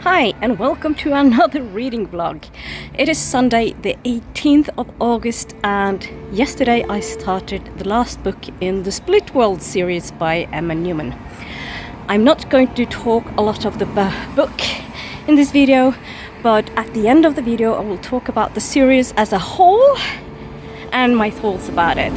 Hi and welcome to another reading vlog. It is Sunday the 18th of August and yesterday I started the last book in the Split World series by Emma Newman. I'm not going to talk a lot of the book in this video, but at the end of the video I will talk about the series as a whole and my thoughts about it.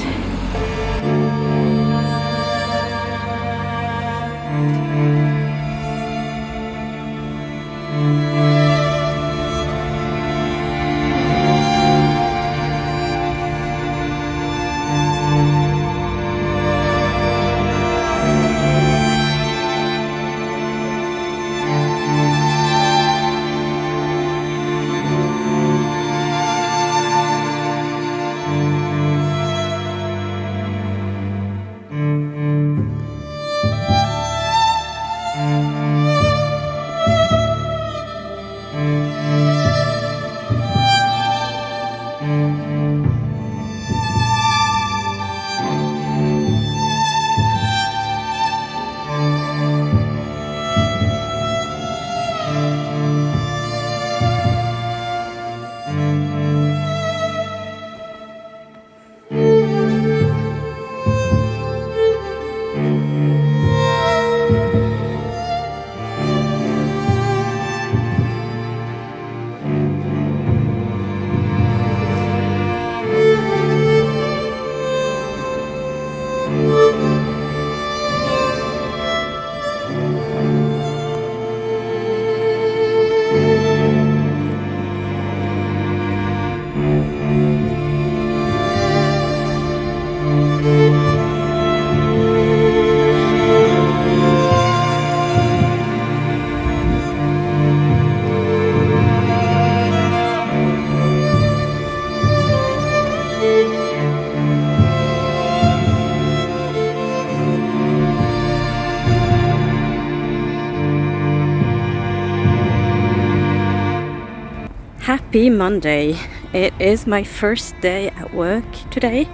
Happy Monday. It is my first day at work today.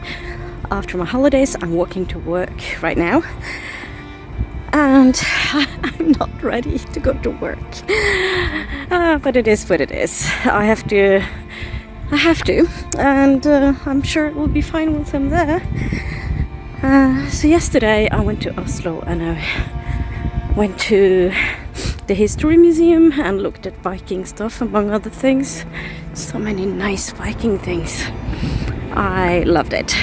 After my holidays, I'm walking to work right now. And I'm not ready to go to work. But it is what it is. I have to. And I'm sure it will be fine once I'm there. So yesterday I went to Oslo and I went to the history museum and looked at Viking stuff, among other things. So many nice Viking things. I loved it.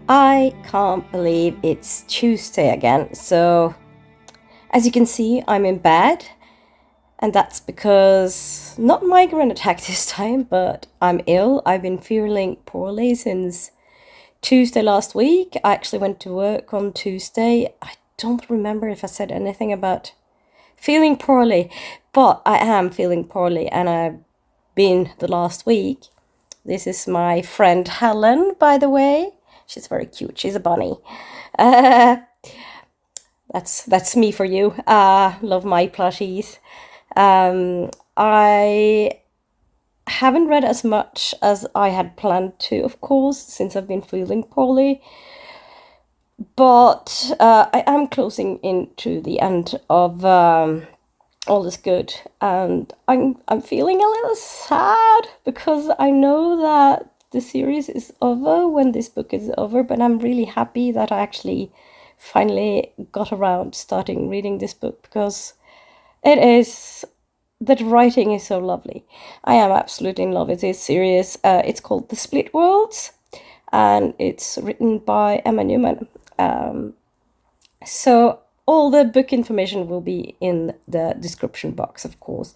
I can't believe it's Tuesday again. So as you can see, I'm in bed And that's because, not migraine attack this time, but I'm ill. I've been feeling poorly since Tuesday last week. I actually went to work on Tuesday. I don't remember if I said anything about feeling poorly, but I am feeling poorly, and I've been the last week. This is my friend Helen, by the way. She's very cute. She's a bunny. That's me for you. Love my plushies. I haven't read as much as I had planned to, of course, since I've been feeling poorly. But I am closing into the end of All Is Good, and I'm feeling a little sad because I know that the series is over when this book is over, but I'm really happy that I actually finally got around starting reading this book, because the writing is so lovely. I am absolutely in love with this series. It's called The Split Worlds, and it's written by Emma Newman. So all the book information will be in the description box, of course.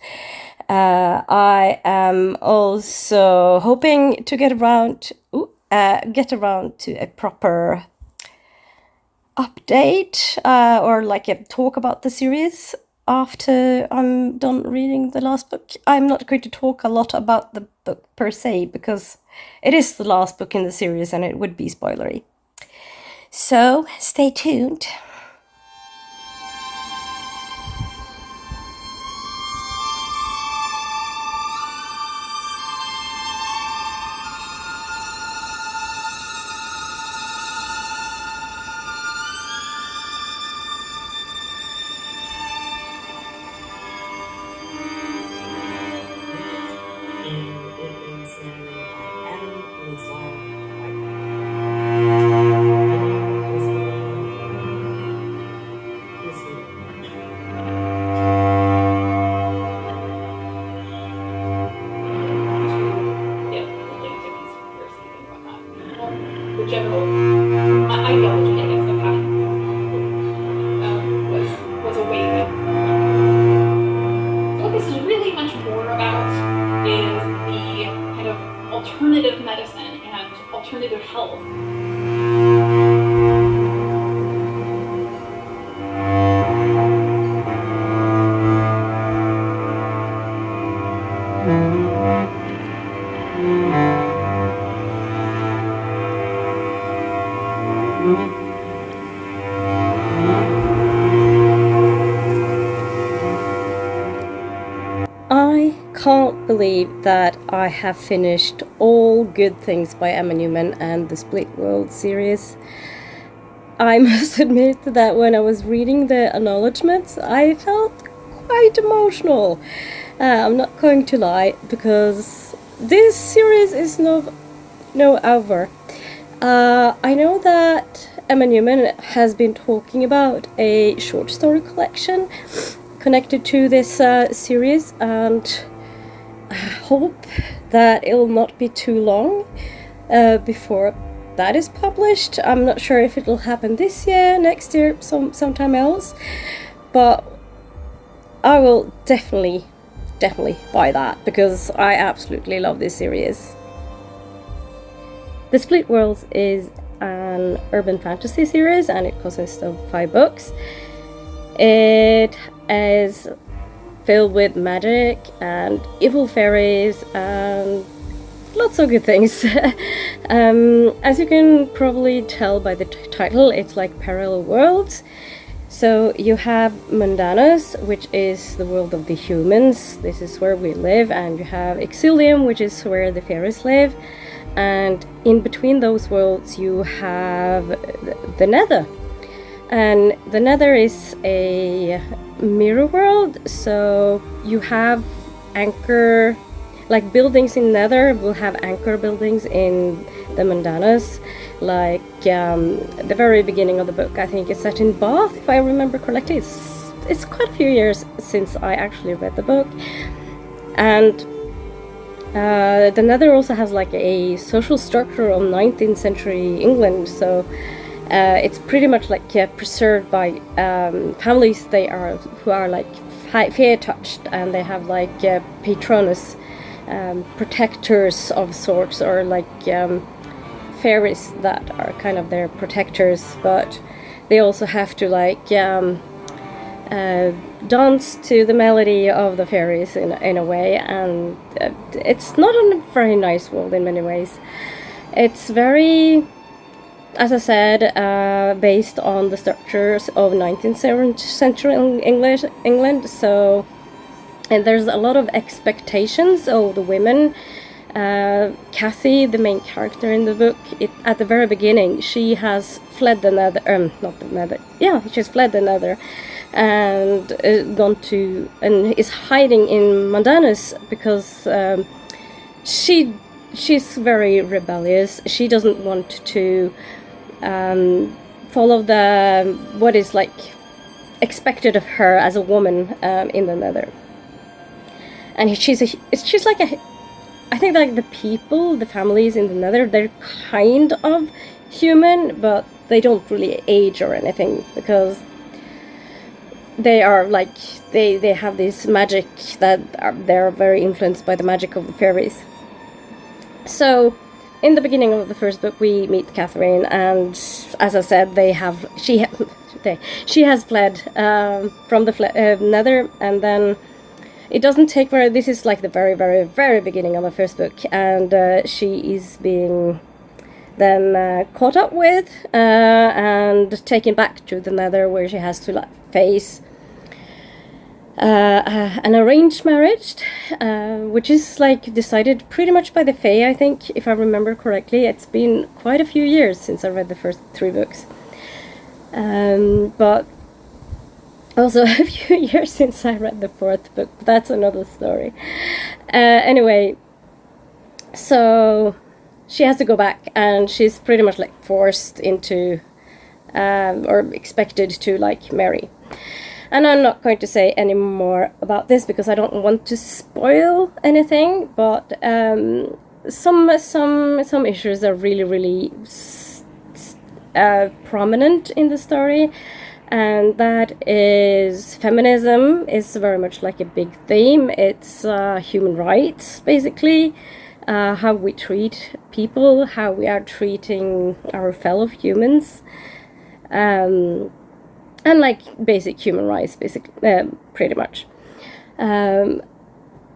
I am also hoping to get around to a proper update or like a talk about the series after I'm done reading the last book. I'm not going to talk a lot about the book per se, because it is the last book in the series and it would be spoilery. So stay tuned. Alternative medicine and alternative health. I can't believe that I have finished All Good Things by Emma Newman and the Split World series. I must admit that when I was reading the acknowledgements, I felt quite emotional. I'm not going to lie, because this series is no over. I know that Emma Newman has been talking about a short story collection connected to this series, and I hope that it will not be too long before that is published. I'm not sure if it will happen this year, next year, sometime else, but I will definitely buy that, because I absolutely love this series. The Split Worlds is an urban fantasy series, and it consists of 5 books. It is filled with magic and evil fairies and lots of good things. As you can probably tell by the title, it's like parallel worlds. So you have Mundanus, which is the world of the humans. This is where we live, and you have Exilium, which is where the fairies live. And in between those worlds you have the Nether. And the Nether is a mirror world, so you have anchor, like buildings in Nether will have anchor buildings in the Mundanus. Like the very beginning of the book, I think it's set in Bath, if I remember correctly. It's quite a few years since I actually read the book. And the Nether also has like a social structure of 19th century England, so it's pretty much like preserved by families who are like fear touched, and they have like patronus, protectors of sorts, or like fairies that are kind of their protectors, but they also have to like dance to the melody of the fairies in a way, and it's not a very nice world in many ways. It's very, as I said, based on the structures of 19th century England. So, and there's a lot of expectations of the women. Kathy, the main character in the book, at the very beginning, she has fled the Nether, not the Nether, yeah, she's fled the Nether, and gone to, and is hiding in Mandanus because she's very rebellious. She doesn't want to follow what is like expected of her as a woman in the Nether, and she's like a. I think like the families in the Nether, they're kind of human, but they don't really age or anything, because they are like they have this magic that they're very influenced by the magic of the fairies. So in the beginning of the first book, we meet Catherine, and as I said, she has fled from the Nether, and then it doesn't take very. This is like the very, very, very beginning of the first book, and she is being then caught up with and taken back to the Nether, where she has to face an arranged marriage, which is like decided pretty much by the Fae, I think, if I remember correctly. It's been quite a few years since I read the first 3 books, but also a few years since I read the 4th book, but that's another story. Anyway, so she has to go back, and she's pretty much like forced into or expected to like marry. And I'm not going to say any more about this because I don't want to spoil anything, but some issues are really, really prominent in the story. And that is feminism is very much like a big theme. It's human rights, basically, how we treat people, how we are treating our fellow humans, and like basic human rights, basically, pretty much.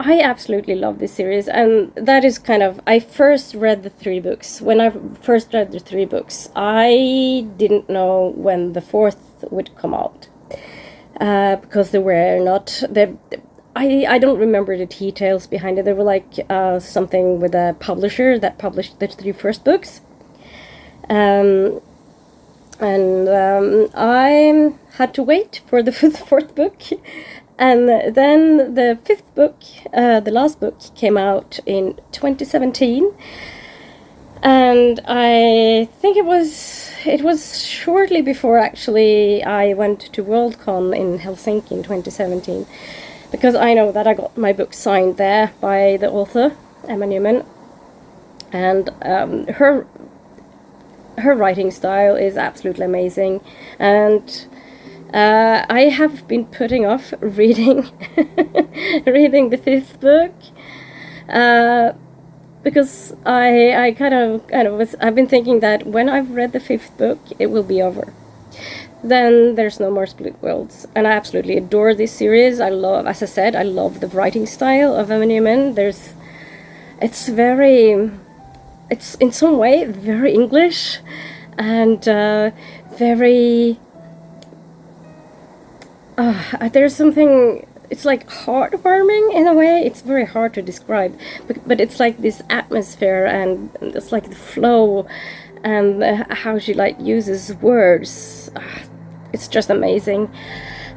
I absolutely love this series, and that is kind of, I first read the 3 books. When I first read the 3 books, I didn't know when the 4th would come out, because they were not, I don't remember the details behind it. They were like something with a publisher that published the 3 first books, and I had to wait for the 4th book. And then the 5th book, the last book, came out in 2017, and I think it was shortly before actually I went to Worldcon in Helsinki in 2017, because I know that I got my book signed there by the author, Emma Newman, and her writing style is absolutely amazing, and I have been putting off reading reading the 5th book because I kind of was, I've been thinking that when I've read the 5th book, it will be over. Then there's no more Split Worlds, and I absolutely adore this series. I love, as I said, I love the writing style of Emma Newman. It's in some way very English, and very. There's something, it's like heartwarming in a way. It's very hard to describe, but it's like this atmosphere, and it's like the flow, and how she like uses words. It's just amazing.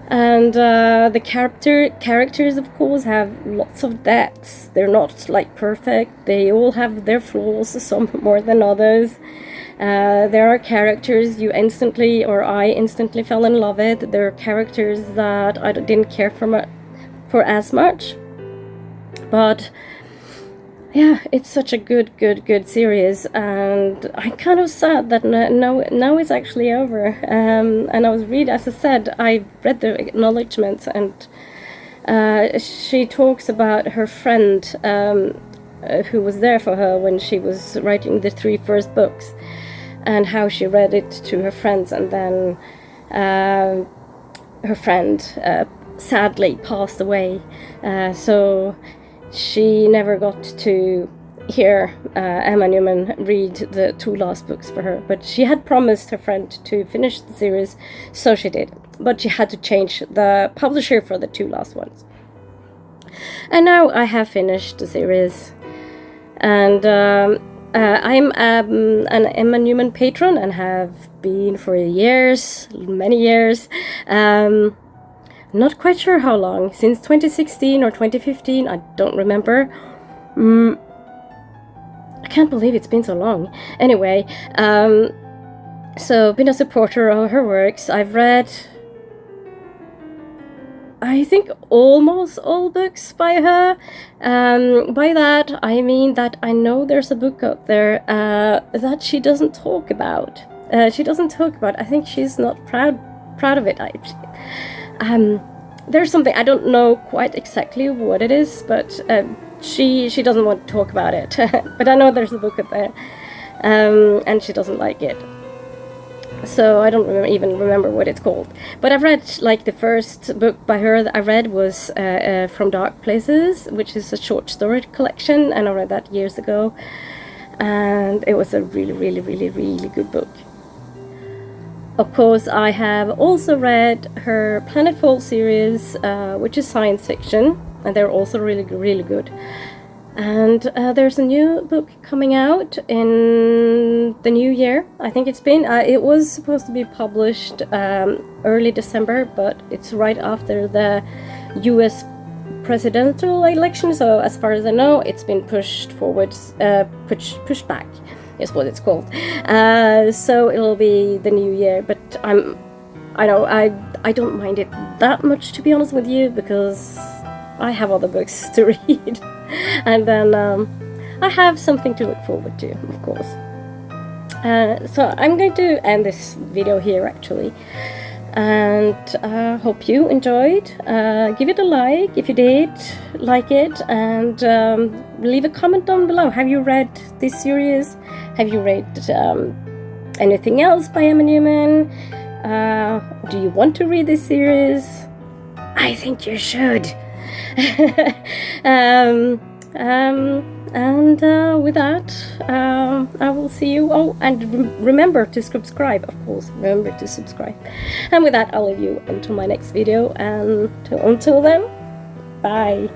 And the characters, of course, have lots of depths. They're not like perfect. They all have their flaws, some more than others. There are characters I instantly fell in love with. There are characters that I didn't care for as much. But yeah, it's such a good series, and I'm kind of sad that now it's actually over. And I was as I said, I read the acknowledgements, and She talks about her friend who was there for her when she was writing the 3 first books, and how she read it to her friends, and then her friend sadly passed away, so she never got to hear Emma Newman read the 2 last books for her, but she had promised her friend to finish the series, so she did, but she had to change the publisher for the 2 last ones. And now I have finished the series, and I'm an Emma Newman patron and have been for years, many years. Not quite sure how long, since 2016 or 2015, I don't remember. I can't believe it's been so long. Anyway, so been a supporter of her works. I've read, I think, almost all books by her. By that, I mean that I know there's a book out there that she doesn't talk about. I think she's not proud of it. There's something, I don't know quite exactly what it is, but she doesn't want to talk about it. But I know there's a book out there, and she doesn't like it. So I don't even remember what it's called. But I've read, like, the first book by her that I read was From Dark Places, which is a short story collection, and I read that years ago. And it was a really, really, really, really good book. Of course, I have also read her Planetfall series, which is science fiction, and they're also really, really good. And there's a new book coming out in the new year. I think it's been. It was supposed to be published early December, but it's right after the U.S. presidential election. So as far as I know, it's been pushed forwards, pushed back, is what it's called. So it'll be the new year. But I don't mind it that much, to be honest with you, because I have other books to read. And then I have something to look forward to, of course. So I'm going to end this video here, actually, and hope you enjoyed. Give it a like if you did like it, and leave a comment down below. Have you read this series? Have you read anything else by Emma Newman? Do you want to read this series? I think you should. With that, I will see you. Oh, and remember to subscribe, of course. Remember to subscribe. And with that, I'll leave you until my next video. And until then, bye.